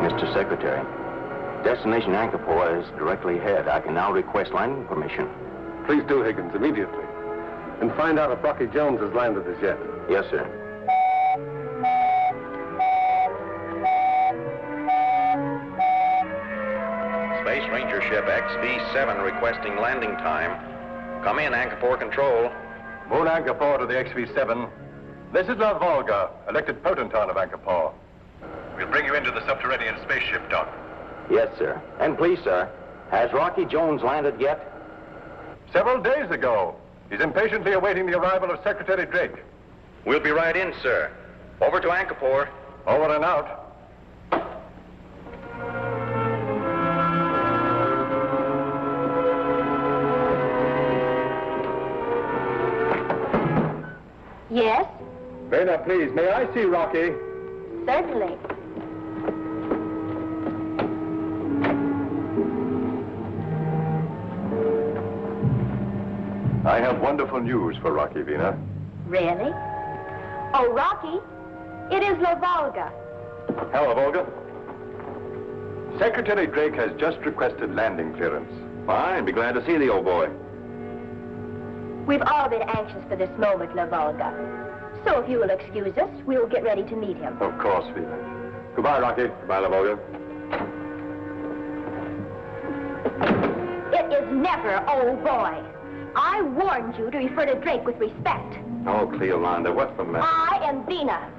Mr. Secretary, destination Anchorpore is directly ahead. I can now request landing permission. Please do, Higgins, immediately. And find out if Rocky Jones has landed as yet. Yes, sir. Space Ranger ship XV-7 requesting landing time. Come in, Anchorpore Control. Moon Anchorpore to the XV-7. This is La Volga, elected potentate of Anchorpore. We'll bring you into the subterranean spaceship, Doc. Yes, sir. And please, sir, has Rocky Jones landed yet? Several days ago. He's impatiently awaiting the arrival of Secretary Drake. We'll be right in, sir. Over to Anchorpore. Over and out. Yes, Vena, please, may I see Rocky? certainly. I have wonderful news for Rocky, Vena. Really? Oh, Rocky, it is La Volga. Hello, Volga. Secretary Drake has just requested landing clearance. Fine. Be glad to see the old boy. We've all been anxious for this moment, La Volga. So if you will excuse us, we will get ready to meet him. Of course, Vena. Goodbye, Rocky. Goodbye, La Volga. It is never, oh boy. I warned you to refer to Drake with respect. Oh, Cleolanda, what's the matter? I am Vina.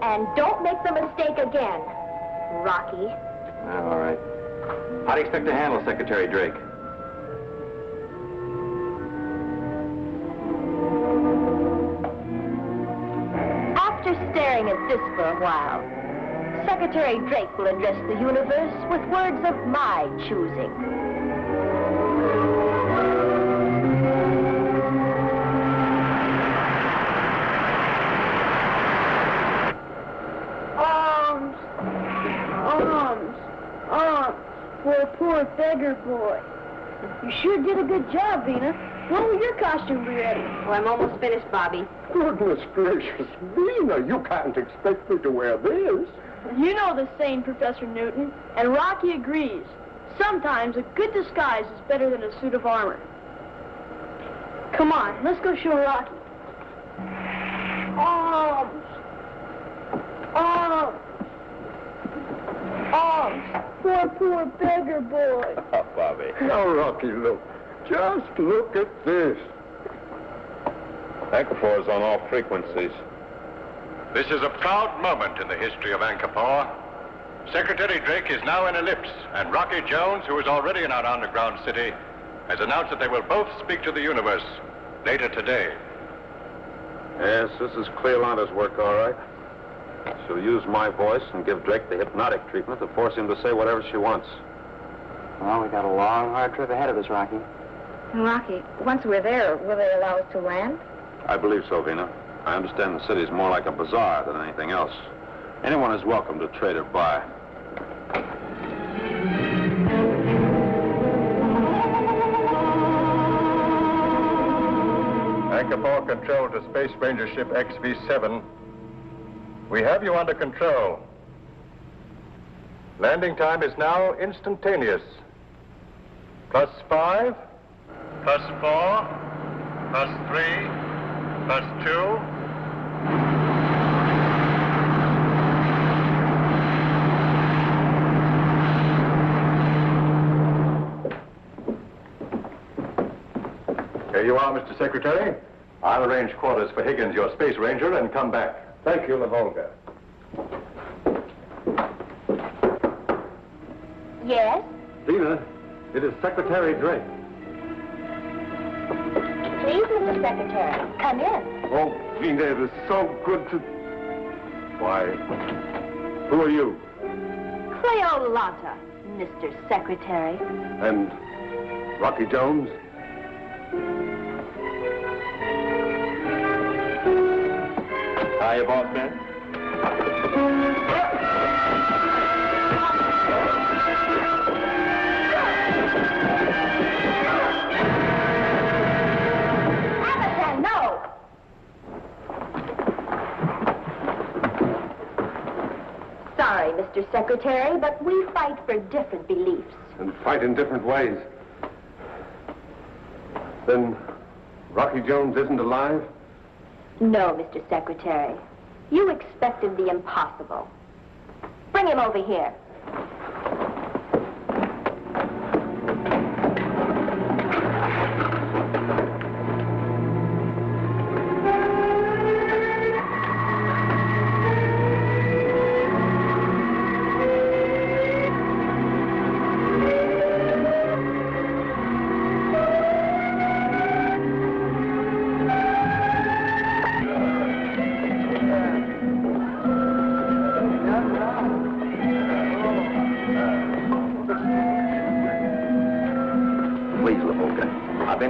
And don't make the mistake again, Rocky. All right. How do you expect to handle Secretary Drake? After staring at this for a while, Secretary Drake will address the universe with words of my choosing. For a poor beggar boy. You sure did a good job, Vina. When will your costume be ready? Oh, I'm almost finished, Bobby. Goodness gracious, Vina, you can't expect me to wear this. You know the saying, Professor Newton, and Rocky agrees. Sometimes a good disguise is better than a suit of armor. Come on, let's go show Rocky. Arms! Arms! Arms! Poor beggar boy. Oh, Bobby. Now, Rocky, look. Just look at this. Anchorpore is on all frequencies. This is a proud moment in the history of Anchorpore. Secretary Drake is now in ellipse, and Rocky Jones, who is already in our underground city, has announced that they will both speak to the universe later today. Yes, this is Cleolanda's work, all right. She'll use my voice and give Drake the hypnotic treatment to force him to say whatever she wants. Well, we got a long, hard trip ahead of us, Rocky. Rocky, once we're there, will they allow us to land? I believe so, Vina. I understand the city's more like a bazaar than anything else. Anyone is welcome to trade or buy. Anchor 4 control to Space Ranger ship XV-7. We have you under control. Landing time is now instantaneous. +5, +4, +3, +2. Here you are, Mr. Secretary. I'll arrange quarters for Higgins, your Space Ranger, and come back. Thank you, Lavolga. Yes? Vina, it is Secretary Drake. Please, Mr. Secretary, come in. Oh, Vina, it is so good to... Why, who are you? Cleolanta, Mr. Secretary. And Rocky Jones? Hiya, boss man. Hamilton, no! Sorry, Mr. Secretary, but we fight for different beliefs. And fight in different ways. Then Rocky Jones isn't alive? No, Mr. Secretary. You expected the impossible. Bring him over here.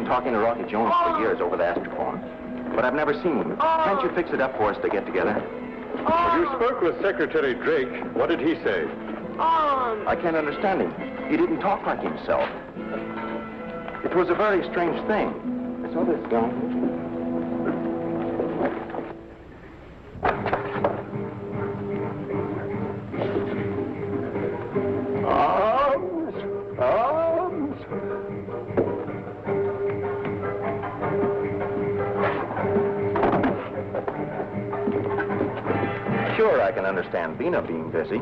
Talking to Rocky Jones for years over the astrophone, but I've never seen him. Can't you fix it up for us to get together? When you spoke with Secretary Drake, what did he say? I can't understand him. He didn't talk like himself. It was a very strange thing. I saw this down. Sure, I can understand Vina being busy.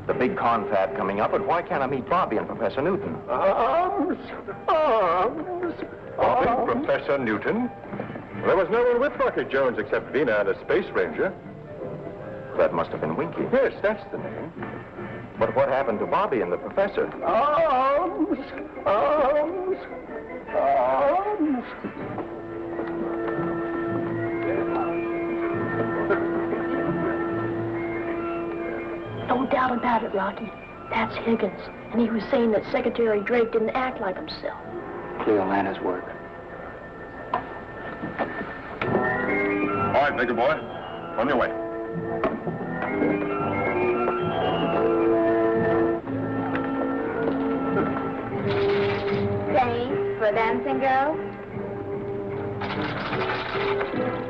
The big confab coming up, but why can't I meet Bobby and Professor Newton? Bobby, Professor Newton? There was no one with Rocky Jones except Vina and a Space Ranger. That must have been Winky. Yes, that's the name. But what happened to Bobby and the Professor? No doubt about it, Rocky. That's Higgins. And he was saying that Secretary Drake didn't act like himself. Cleolanda's work. All right, bigger boy. On your way. Penny for a dancing girl?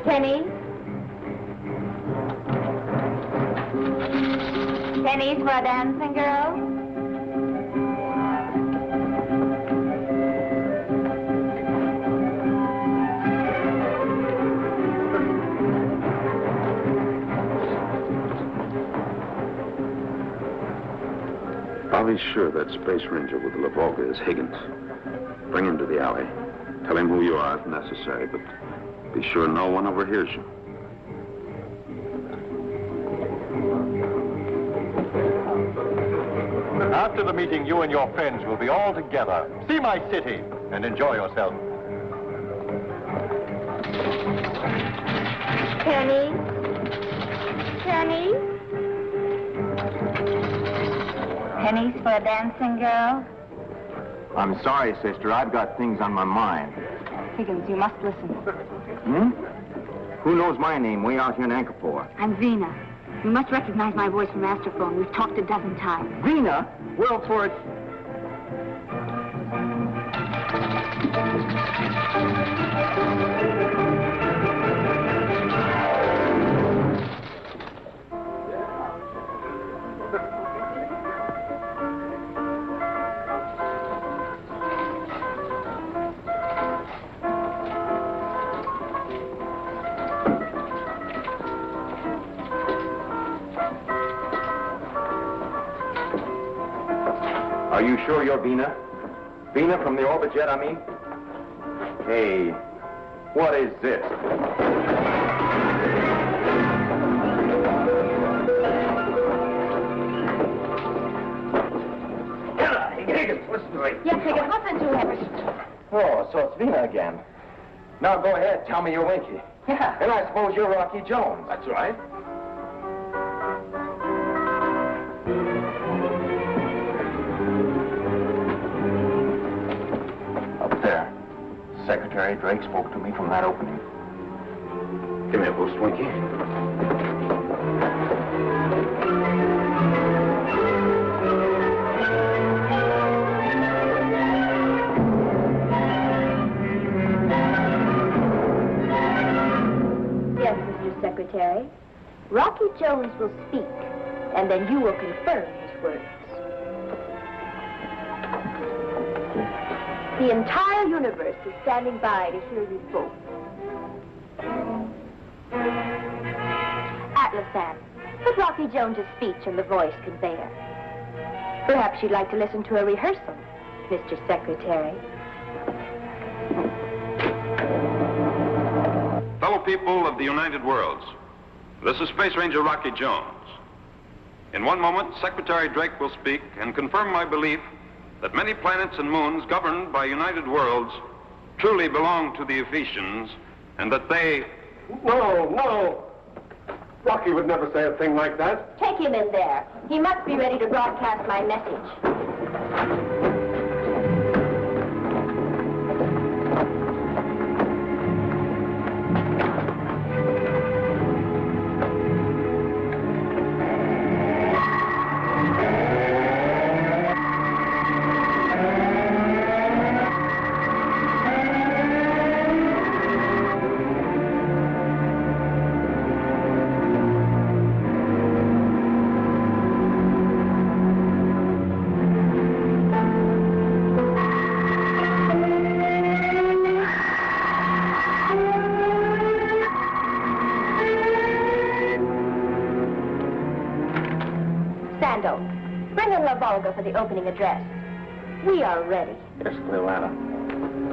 Penny? Pennies for a dancing girl? I'll be sure that Space Ranger with the Lavolga is Higgins. Bring him to the alley. Tell him who you are if necessary, but be sure no one overhears you. After the meeting, you and your friends will be all together. See my city and enjoy yourself. Penny? Penny? Pennies for a dancing girl? I'm sorry, sister. I've got things on my mind. Higgins, you must listen. Hmm? Who knows my name way out here in Anchorport? I'm Vina. You must recognize my voice from Astrophone. We've talked a dozen times. Vina? Well, for it... Are you sure you're Vina? Vina from the orbit jet, I mean? Hey, what is this? Higgins, listen to me. Yes, Higgins, listen to him. Oh, so it's Vina again. Now go ahead, tell me you're Winky. Yeah. And I suppose you're Rocky Jones. That's right. Up there. Secretary Drake spoke to me from that opening. Give me a boost, Winky. Yes, Mr. Secretary. Rocky Jones will speak, and then you will confirm his words. The entire universe is standing by to hear you both. Atlasan, put Rocky Jones' speech in the voice conveyor. Perhaps you'd like to listen to a rehearsal, Mr. Secretary. Fellow people of the United Worlds, this is Space Ranger Rocky Jones. In one moment, Secretary Drake will speak and confirm my belief that many planets and moons governed by United Worlds truly belong to the Ephesians, and that they... No, no! Rocky would never say a thing like that. Take him in there. He must be ready to broadcast my message. For the opening address. We are ready. Yes, Clearana.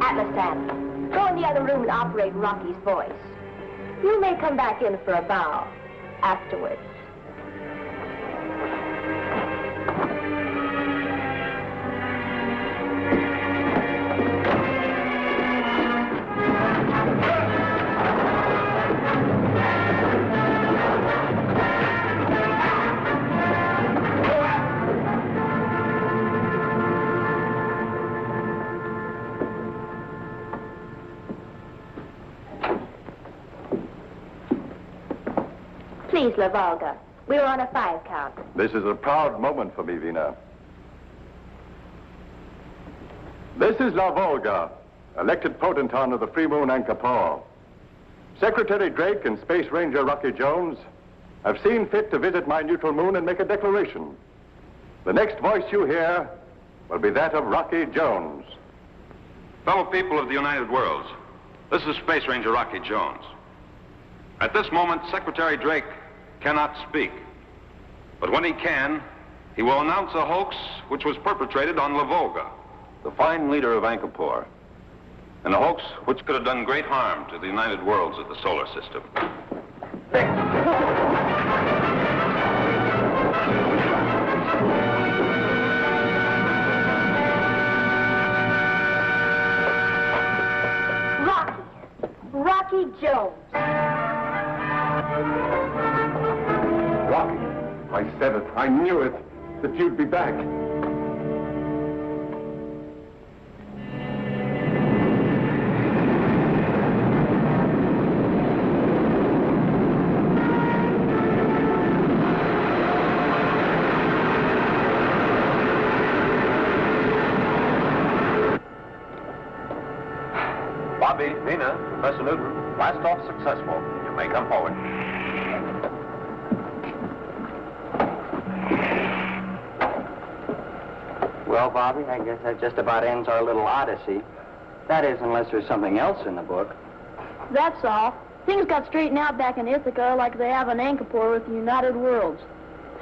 Atlasan, go in the other room and operate Rocky's voice. You may come back in for a bow afterwards. Please, La Volga. We're on a 5 count. This is a proud moment for me, Vina. This is La Volga, elected potentate of the Free Moon Anchorport. Secretary Drake and Space Ranger Rocky Jones have seen fit to visit my neutral moon and make a declaration. The next voice you hear will be that of Rocky Jones. Fellow people of the United Worlds, this is Space Ranger Rocky Jones. At this moment, Secretary Drake cannot speak. But when he can, he will announce a hoax which was perpetrated on La Volga, the fine leader of Anchorport, and a hoax which could have done great harm to the United Worlds of the solar system. Rocky Jones. Rocky, I said it. I knew it. That you'd be back. Bobby, Nina, Professor Newton, blast off successful. You may come forward. Well, Bobby, I guess that just about ends our little odyssey. That is, unless there's something else in the book. That's all. Things got straightened out back in Ithaca like they have in Angkor with the United Worlds.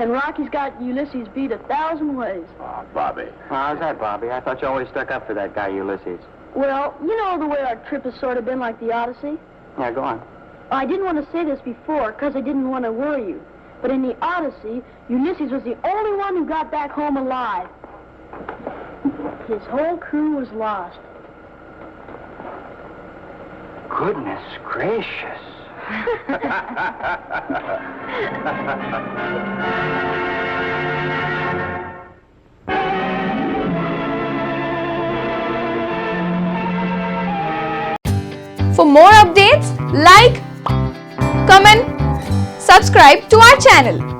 And Rocky's got Ulysses beat 1,000 ways. Oh, Bobby. How's that, Bobby? I thought you always stuck up for that guy, Ulysses. Well, you know the way our trip has sort of been like the Odyssey? Yeah, go on. I didn't want to say this before because I didn't want to worry you. But in the Odyssey, Ulysses was the only one who got back home alive. His whole crew was lost. Goodness gracious. For more updates, like, comment, subscribe to our channel.